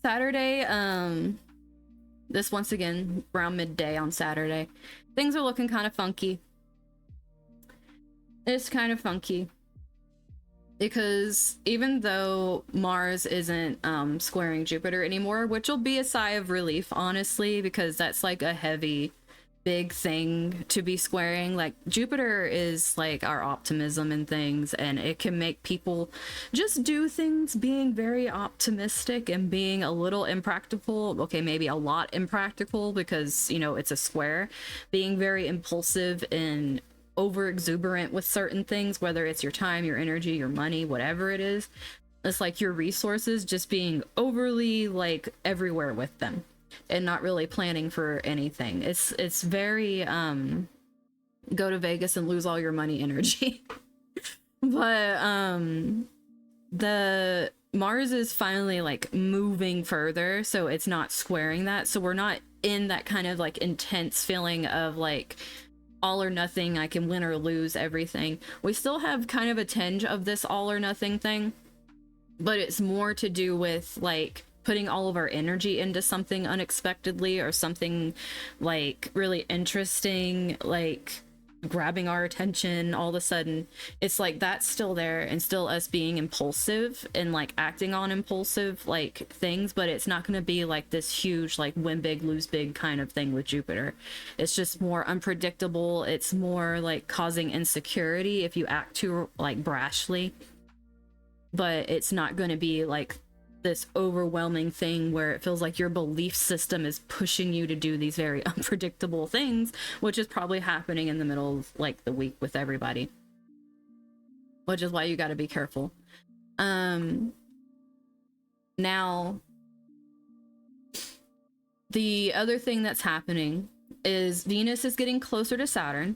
Saturday, this once again around midday on Saturday, things are looking kind of funky. It's kind of funky because even though Mars isn't squaring Jupiter anymore, which will be a sigh of relief, honestly, because that's like a heavy, big thing to be squaring. Like, Jupiter is like our optimism and things, and it can make people just do things being very optimistic and being a little impractical. Okay, maybe a lot impractical because, you know, it's a square. Being very impulsive and over exuberant with certain things, whether it's your time, your energy, your money, whatever it is. It's like your resources just being overly like everywhere with them and not really planning for anything. It's very go to Vegas and lose all your money energy. But the Mars is finally like moving further, so it's not squaring that, so we're not in that kind of like intense feeling of like all or nothing, I can win or lose everything. We still have kind of a tinge of this all or nothing thing, but it's more to do with like putting all of our energy into something unexpectedly or something like really interesting, like grabbing our attention all of a sudden. It's like that's still there and still us being impulsive and like acting on impulsive like things, but it's not going to be like this huge like win big lose big kind of thing with Jupiter. It's just more unpredictable. It's more like causing insecurity if you act too like brashly, but it's not going to be like this overwhelming thing where it feels like your belief system is pushing you to do these very unpredictable things, which is probably happening in the middle of like the week with everybody, which is why you got to be careful. Now the other thing that's happening is Venus is getting closer to Saturn.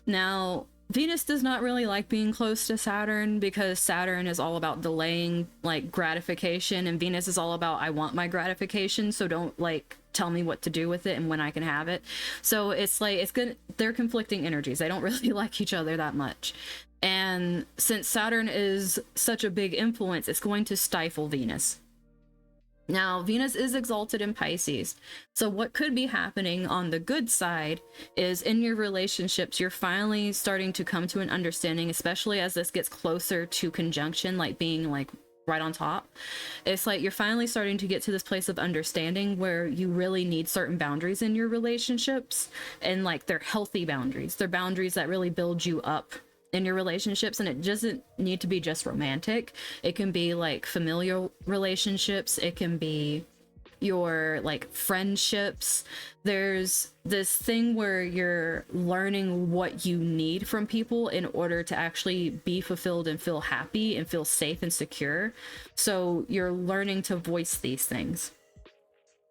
Now Venus does not really like being close to Saturn because Saturn is all about delaying like gratification, and Venus is all about I want my gratification, so don't like tell me what to do with it and when I can have it. So it's like it's good. They're conflicting energies. They don't really like each other that much. And since Saturn is such a big influence, it's going to stifle Venus. Now, Venus is exalted in Pisces. So what could be happening on the good side is in your relationships, you're finally starting to come to an understanding, especially as this gets closer to conjunction, like being like right on top. It's like you're finally starting to get to this place of understanding where you really need certain boundaries in your relationships, and like they're healthy boundaries. They're boundaries that really build you up in your relationships, and it doesn't need to be just romantic. It can be like familial relationships, it can be your like friendships. There's this thing where you're learning what you need from people in order to actually be fulfilled and feel happy and feel safe and secure. So you're learning to voice these things.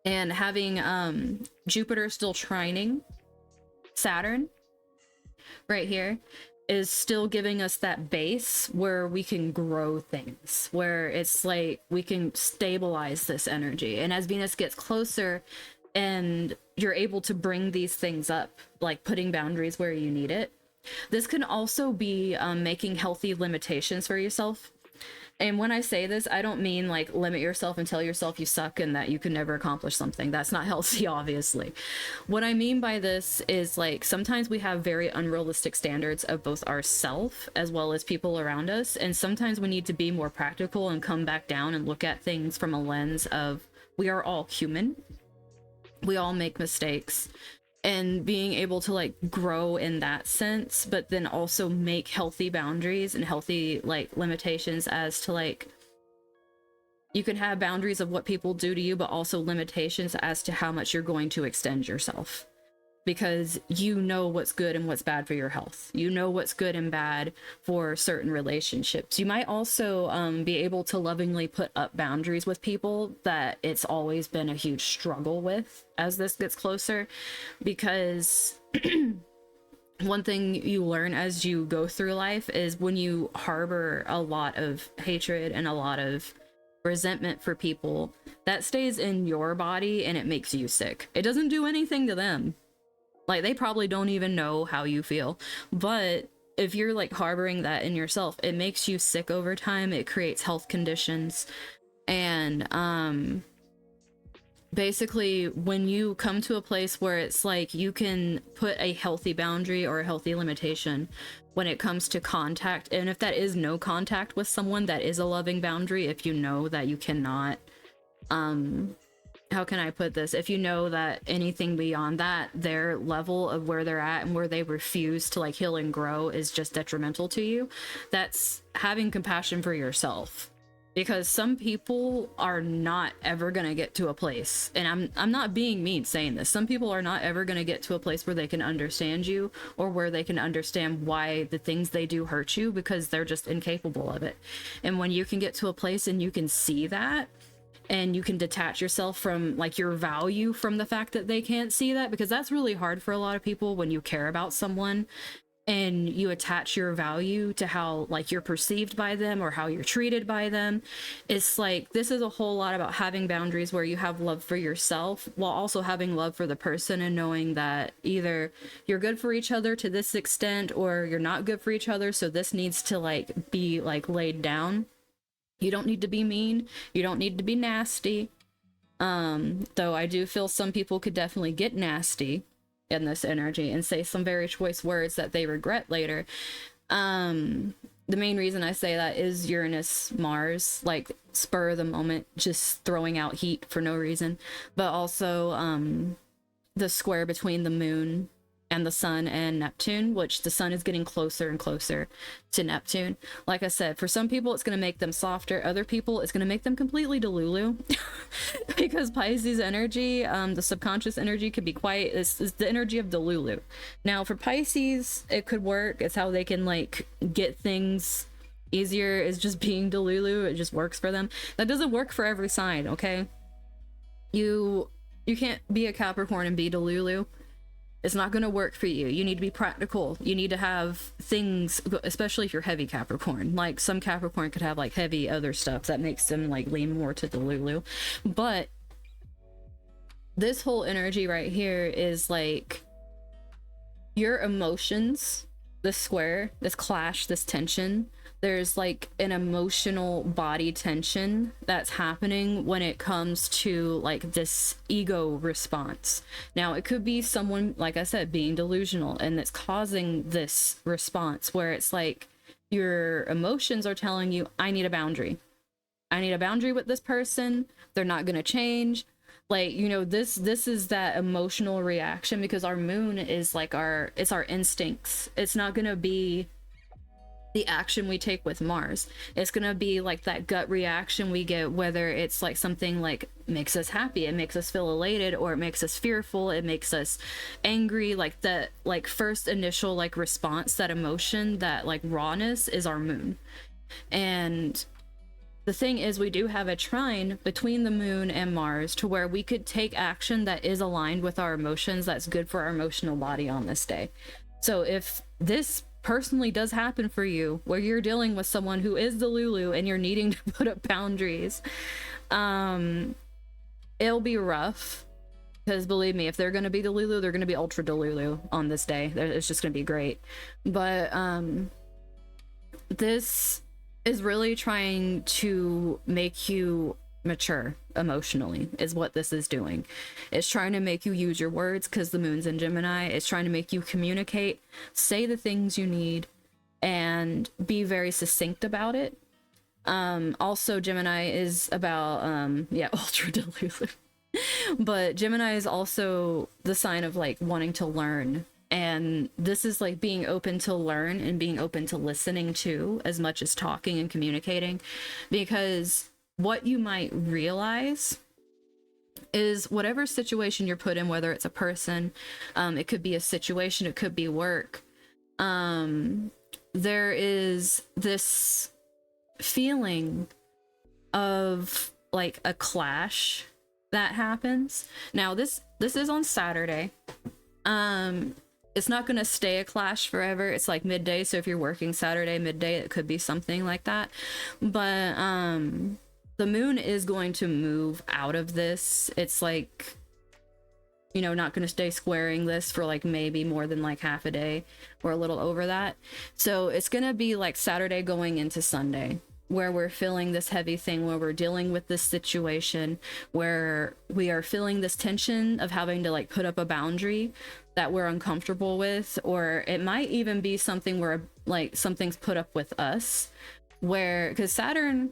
And having Jupiter still trining Saturn right here is still giving us that base where we can grow things, where it's like we can stabilize this energy. And as Venus gets closer and you're able to bring these things up, like putting boundaries where you need it, this can also be making healthy limitations for yourself. And when I say this, I don't mean like limit yourself and tell yourself you suck and that you can never accomplish something. That's not healthy, obviously. What I mean by this is like sometimes we have very unrealistic standards of both ourselves as well as people around us. And sometimes we need to be more practical and come back down and look at things from a lens of we are all human. We all make mistakes. And being able to like grow in that sense, but then also make healthy boundaries and healthy like limitations as to like you can have boundaries of what people do to you, but also limitations as to how much you're going to extend yourself, because you know what's good and what's bad for your health. You know what's good and bad for certain relationships. You might also be able to lovingly put up boundaries with people that it's always been a huge struggle with as this gets closer, because one thing you learn as you go through life is when you harbor a lot of hatred and a lot of resentment for people, that stays in your body and it makes you sick. It doesn't do anything to them. Like, they probably don't even know how you feel. But if you're like harboring that in yourself, it makes you sick over time. It creates health conditions. And basically when you come to a place where it's like you can put a healthy boundary or a healthy limitation when it comes to contact, and if that is no contact with someone, that is a loving boundary. If you know that you cannot, how can I put this, if you know that anything beyond that, their level of where they're at and where they refuse to like heal and grow is just detrimental to you, that's having compassion for yourself. Because some people are not ever going to get to a place, and I'm not being mean saying this, some people are not ever going to get to a place where they can understand you, or where they can understand why the things they do hurt you, because they're just incapable of it. And when you can get to a place and you can see that, and you can detach yourself from like your value from the fact that they can't see that, because that's really hard for a lot of people when you care about someone and you attach your value to how like you're perceived by them or how you're treated by them. It's like, this is a whole lot about having boundaries where you have love for yourself while also having love for the person, and knowing that either you're good for each other to this extent or you're not good for each other, so this needs to like be like laid down. You don't need to be mean, you don't need to be nasty. Though I do feel some people could definitely get nasty in this energy and say some very choice words that they regret later. The main reason I say that is Uranus, Mars, like spur of the moment, just throwing out heat for no reason. But also the square between the moon and the sun and Neptune, which the sun is getting closer and closer to Neptune. Like I said, for some people it's going to make them softer, other people it's going to make them completely delulu. Because Pisces energy, the subconscious energy, could be quite, is the energy of delulu. Now for Pisces it could work, it's how they can like get things easier, is just being delulu. It just works for them. That doesn't work for every sign, okay? You can't be a Capricorn and be delulu. It's not going to work for you. You need to be practical. You need to have things, especially if you're heavy Capricorn. Like some Capricorn could have like heavy other stuff that makes them like lean more to the Lulu. But this whole energy right here is like your emotions, this square, this clash, this tension. There's like an emotional body tension that's happening when it comes to like this ego response. Now it could be someone, like I said, being delusional, and it's causing this response where it's like your emotions are telling you, I need a boundary. I need a boundary with this person. They're not going to change. Like, you know, this is that emotional reaction, because our moon is like it's our instincts. It's not going to be the action we take with Mars. It's gonna be like that gut reaction we get, whether it's like something like makes us happy, it makes us feel elated, or it makes us fearful, it makes us angry. Like that like first initial like response, that emotion, that like rawness, is our moon. And the thing is, we do have a trine between the moon and Mars to where we could take action that is aligned with our emotions, that's good for our emotional body on this day. So if this personally does happen for you, where you're dealing with someone who is the Lulu and you're needing to put up boundaries, it'll be rough, because believe me, if they're going to be the Lulu, they're going to be ultra delulu on this day. It's just going to be great. But this is really trying to make you mature emotionally, is what this is doing. It's trying to make you use your words, because the moon's in Gemini. It's trying to make you communicate, say the things you need, and be very succinct about it. Also Gemini is about ultra delulu. But Gemini is also the sign of like wanting to learn, and this is like being open to learn and being open to listening to, as much as talking and communicating. Because what you might realize is whatever situation you're put in, whether it's a person, it could be a situation, it could be work, there is this feeling of like a clash that happens. Now this is on Saturday. It's not going to stay a clash forever. It's like midday, so if you're working Saturday midday, it could be something like that. But the moon is going to move out of this. It's like, you know, not going to stay squaring this for like maybe more than like half a day or a little over that. So it's going to be like Saturday going into Sunday. where we're feeling this heavy thing, where we're dealing with this situation, where we are feeling this tension of having to like put up a boundary that we're uncomfortable with, or it might even be something where like something's put up with us, where, because Saturn,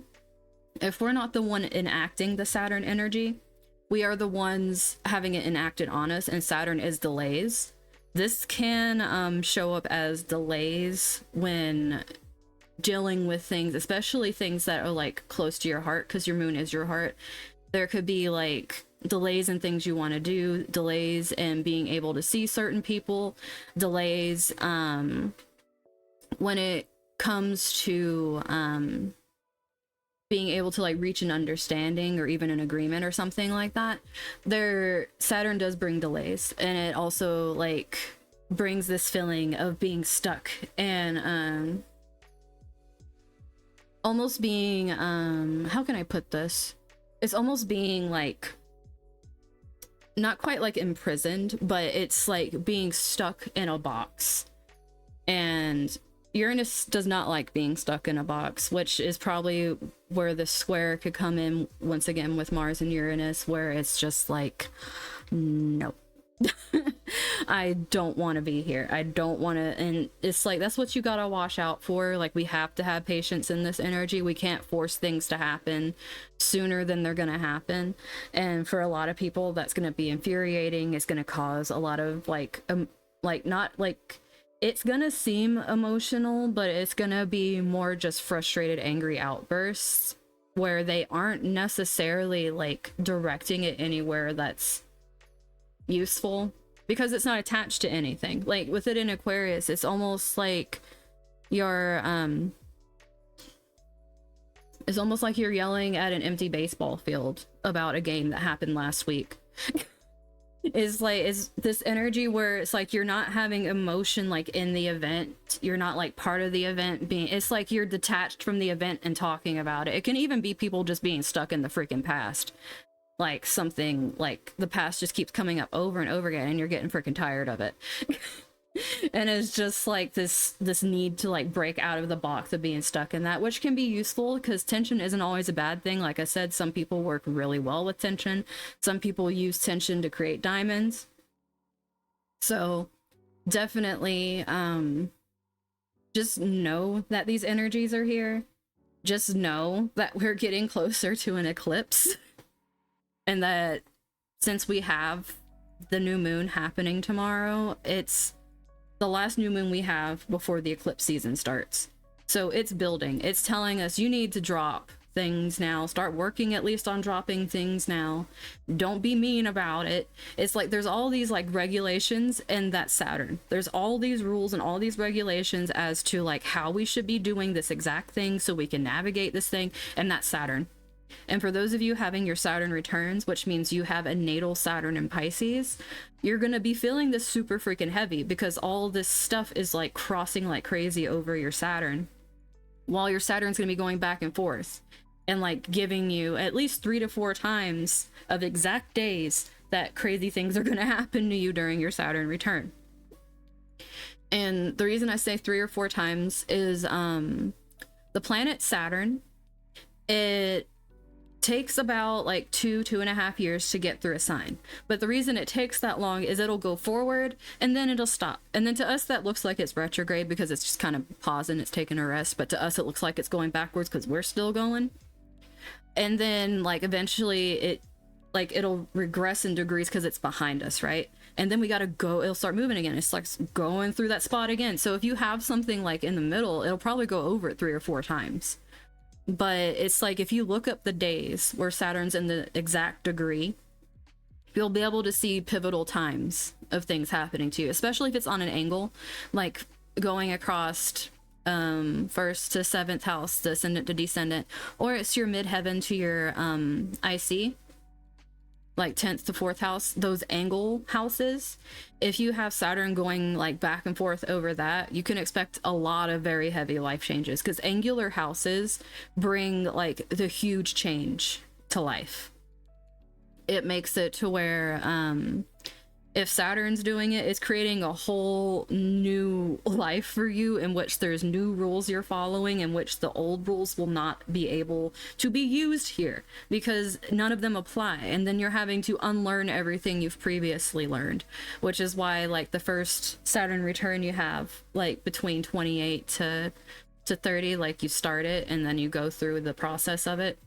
if we're not the one enacting the Saturn energy, we are the ones having it enacted on us, and Saturn is delays. This can show up as delays when dealing with things, especially things that are like close to your heart, because your moon is your heart. There could be like delays in things you want to do, delays in being able to see certain people, delays when it comes to being able to like reach an understanding or even an agreement or something like that. Saturn does bring delays, and it also like brings this feeling of being stuck and almost being how can I put this? It's almost being like not quite like imprisoned, but it's like being stuck in a box. And Uranus does not like being stuck in a box, which is probably where the square could come in once again with Mars and Uranus, where it's just like, no. I don't want to be here. I don't want to. And it's like, that's what you gotta watch out for. Like, we have to have patience in this energy. We can't force things to happen sooner than they're gonna happen. And for a lot of people, that's gonna be infuriating. It's gonna cause a lot of like not like, it's gonna seem emotional, but it's gonna be more just frustrated, angry outbursts where they aren't necessarily like directing it anywhere that's useful, because it's not attached to anything. Like with it in Aquarius, it's almost like you're it's almost like you're yelling at an empty baseball field about a game that happened last week. Is this energy where it's like you're not having emotion like in the event, you're not like part of the event being, it's like you're detached from the event and talking about it. It can even be people just being stuck in the freaking past, like something like the past just keeps coming up over and over again and you're getting freaking tired of it. And it's just like this need to like break out of the box of being stuck in that, which can be useful because tension isn't always a bad thing. Like I said, some people work really well with tension. Some people use tension to create diamonds. So definitely just know that these energies are here. Just know that we're getting closer to an eclipse. And that since we have the new moon happening tomorrow, it's the last new moon we have before the eclipse season starts. So it's building. It's telling us you need to drop things now. Start working at least on dropping things now. Don't be mean about it. It's like there's all these like regulations, and that's Saturn. There's all these rules and all these regulations as to like how we should be doing this exact thing so we can navigate this thing, and that's Saturn. And for those of you having your Saturn returns, which means you have a natal Saturn in Pisces, you're going to be feeling this super freaking heavy because all this stuff is like crossing like crazy over your Saturn, while your Saturn's going to be going back and forth and like giving you at least 3 to 4 times of exact days that crazy things are going to happen to you during your Saturn return. And the reason I say 3 or 4 times is the planet Saturn, it takes about like 2.5 years to get through a sign. But the reason it takes that long is it'll go forward and then it'll stop. And then to us that looks like it's retrograde because it's just kind of pausing, it's taking a rest. But to us it looks like it's going backwards because we're still going. And then like eventually it'll regress in degrees because it's behind us, right? And then we gotta go, it'll start moving again. It's like going through that spot again. So if you have something like in the middle, it'll probably go over it 3 or 4 times. But it's like if you look up the days where Saturn's in the exact degree, you'll be able to see pivotal times of things happening to you, especially if it's on an angle, like going across 1st to 7th house, ascendant to descendant, or it's your midheaven to your IC, like 10th to 4th house, those angle houses. If you have Saturn going like back and forth over that, you can expect a lot of very heavy life changes because angular houses bring like the huge change to life. It makes it to where If Saturn's doing it, it's creating a whole new life for you in which there's new rules you're following, in which the old rules will not be able to be used here because none of them apply. And then you're having to unlearn everything you've previously learned, which is why like the first Saturn return you have like between 28 to 30, like you start it and then you go through the process of it.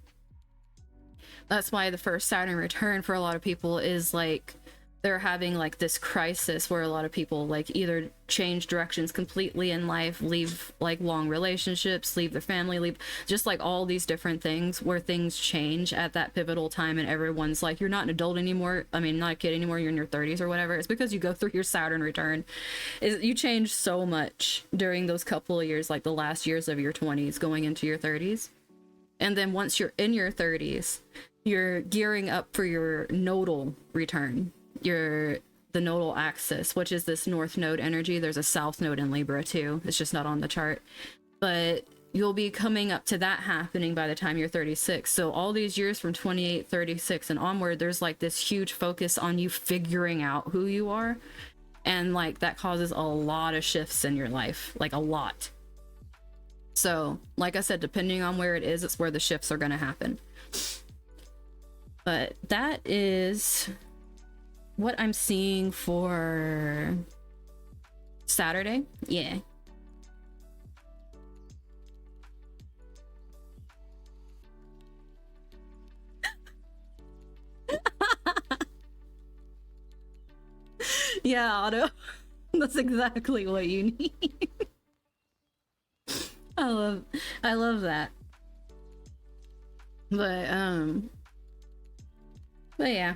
That's why the first Saturn return for a lot of people is like they're having like this crisis where a lot of people like either change directions completely in life, leave like long relationships, leave their family, leave just like all these different things where things change at that pivotal time and everyone's like, you're not an adult anymore. I mean, not a kid anymore. You're in your 30s or whatever. It's because you go through your Saturn return. You change so much during those couple of years, like the last years of your 20s going into your 30s. And then once you're in your 30s, you're gearing up for your nodal return. The nodal axis, which is this north node energy. There's a south node in Libra too. It's just not on the chart. But you'll be coming up to that happening by the time you're 36. So all these years from 28, 36 and onward, there's like this huge focus on you figuring out who you are. And like that causes a lot of shifts in your life, like a lot. So like I said, depending on where it is, it's where the shifts are going to happen. But that is what I'm seeing for Saturday. Yeah. Yeah, Otto. That's exactly what you need. I love that. But yeah.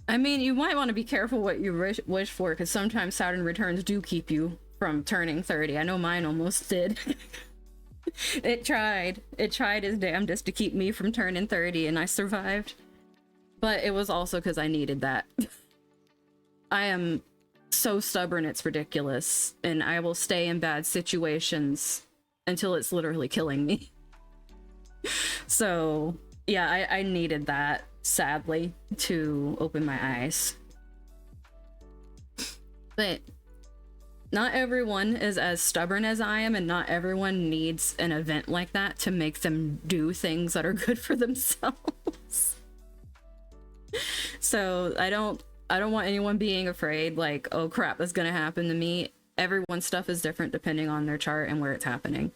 I mean, you might want to be careful what you wish for, because sometimes Saturn returns do keep you from turning 30. I know mine almost did. It tried its damnedest to keep me from turning 30, and I survived. But it was also because I needed that. I am so stubborn, it's ridiculous, and I will stay in bad situations until it's literally killing me. So, yeah, I needed that, sadly, to open my eyes. But not everyone is as stubborn as I am, and not everyone needs an event like that to make them do things that are good for themselves. So I don't want anyone being afraid like, oh crap, that's gonna happen to me. Everyone's stuff is different depending on their chart and where it's happening.